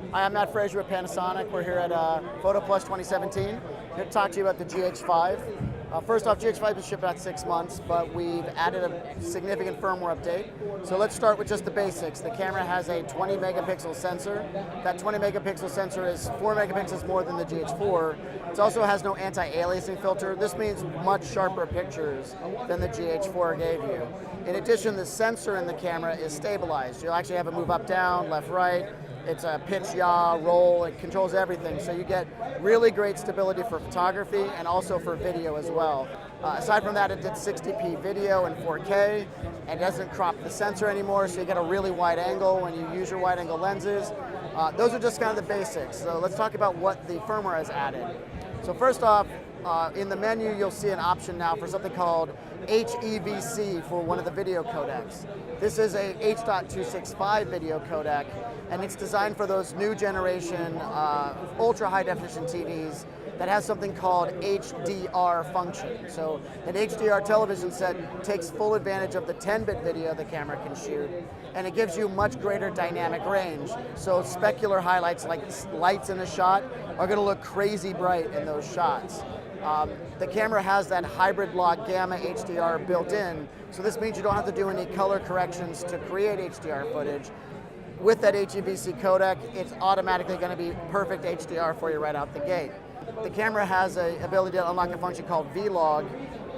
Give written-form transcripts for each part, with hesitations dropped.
Hi, I'm Matt Frazer at Panasonic. We're here at Photo Plus 2017. Here to talk to you about the GH5. First off, GH5 has been shipped about 6 months, but we've added a significant firmware update. So let's start with just the basics. The camera has a 20 megapixel sensor. That 20 megapixel sensor is 4 megapixels more than the GH4. It also has no anti-aliasing filter. This means much sharper pictures than the GH4 gave you. In addition, the sensor in the camera is stabilized. You'll actually have it move up, down, left, right. It's a pitch, yaw, roll, it controls everything. So you get really great stability for photography and also for video as well. Aside from that, it did 60p video and 4K, and it doesn't crop the sensor anymore, so you get a really wide angle when you use your wide angle lenses. Those are just kind of the basics. So let's talk about what the firmware has added. So first off, in the menu, you'll see an option now for something called HEVC for one of the video codecs. This is a H.265 video codec, and it's designed for those new generation ultra high definition TVs that has something called HDR function. So an HDR television set takes full advantage of the 10-bit video the camera can shoot, and it gives you much greater dynamic range. So specular highlights like lights in a shot are going to look crazy bright in those shots. The camera has that hybrid log gamma HDR built in, so this means you don't have to do any color corrections to create HDR footage. With that HEVC codec, it's automatically going to be perfect HDR for you right out the gate. The camera has an ability to unlock a function called V-Log,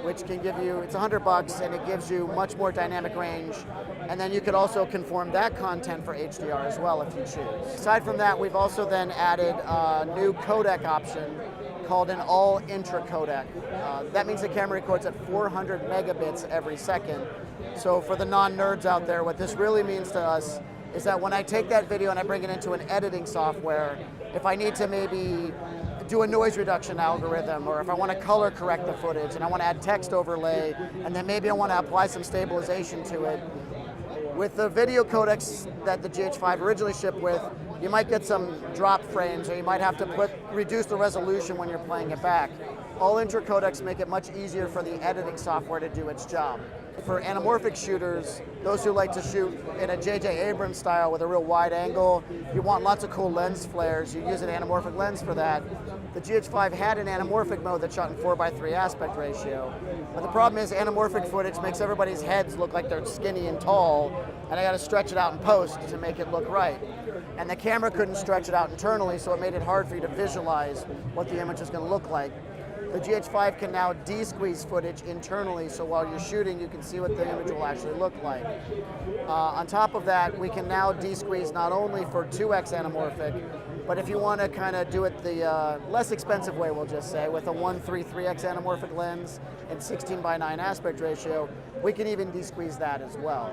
which can give you, it's $100 and it gives you much more dynamic range. And then you could also conform that content for HDR as well if you choose. Aside from that, we've also then added a new codec option called an all-intra codec. That means the camera records at 400 megabits every second. So for the non-nerds out there, what this really means to us is that when I take that video and I bring it into an editing software, if I need to maybe do a noise reduction algorithm, or if I want to color correct the footage and I want to add text overlay, and then maybe I want to apply some stabilization to it, with the video codecs that the GH5 originally shipped with, you might get some drop frames, or you might have to reduce the resolution when you're playing it back. All intra codecs make it much easier for the editing software to do its job. For anamorphic shooters, those who like to shoot in a J.J. Abrams style with a real wide angle, you want lots of cool lens flares, you use an anamorphic lens for that. The GH5 had an anamorphic mode that shot in 4:3 aspect ratio. But the problem is anamorphic footage makes everybody's heads look like they're skinny and tall, and I got to stretch it out in post to make it look right. And the camera couldn't stretch it out internally, so it made it hard for you to visualize what the image is going to look like. The GH5 can now de-squeeze footage internally, so while you're shooting, you can see what the image will actually look like. On top of that, we can now de-squeeze not only for 2x anamorphic, but if you want to kind of do it the less expensive way, we'll just say, with a 133x anamorphic lens and 16:9 aspect ratio, we can even de-squeeze that as well.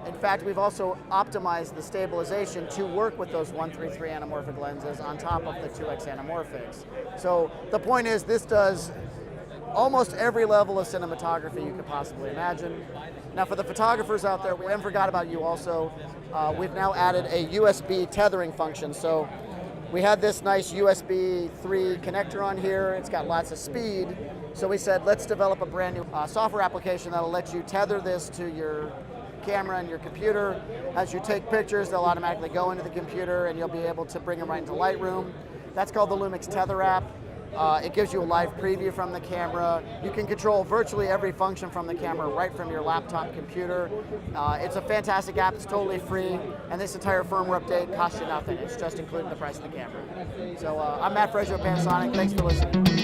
In fact, we've also optimized the stabilization to work with those 133 anamorphic lenses on top of the 2x anamorphics. So the point is, this does almost every level of cinematography you could possibly imagine. Now for the photographers out there, we haven't forgot about you also. We've now added a USB tethering function. So we had this nice USB 3 connector on here. It's got lots of speed. So we said, let's develop a brand new software application that'll let you tether this to your camera and your computer. As you take pictures, they'll automatically go into the computer and you'll be able to bring them right into Lightroom. That's called the Lumix Tether app. It gives you a live preview from the camera. You can control virtually every function from the camera right from your laptop computer. It's a fantastic app, it's totally free, and this entire firmware update costs you nothing. It's just including the price of the camera. So I'm Matt Frazer at Panasonic, thanks for listening.